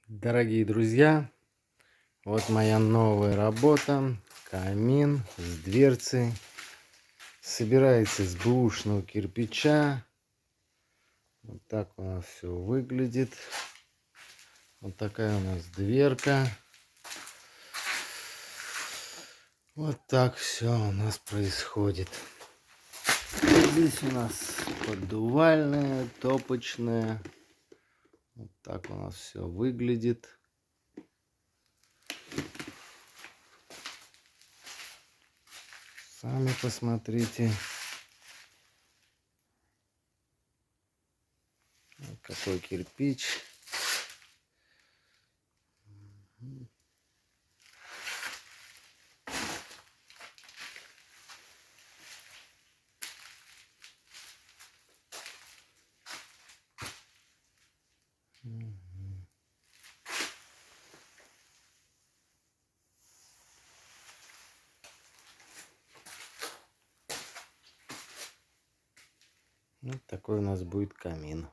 Дорогие друзья, вот моя новая работа. Камин с дверцей. Собирается из бэушного кирпича. Вот так у нас все выглядит. Вот такая у нас дверка. Вот так все у нас происходит. Здесь у нас поддувальная, топочная. Вот так у нас все выглядит. Сами посмотрите. Вот какой кирпич. Вот такой у нас будет камин.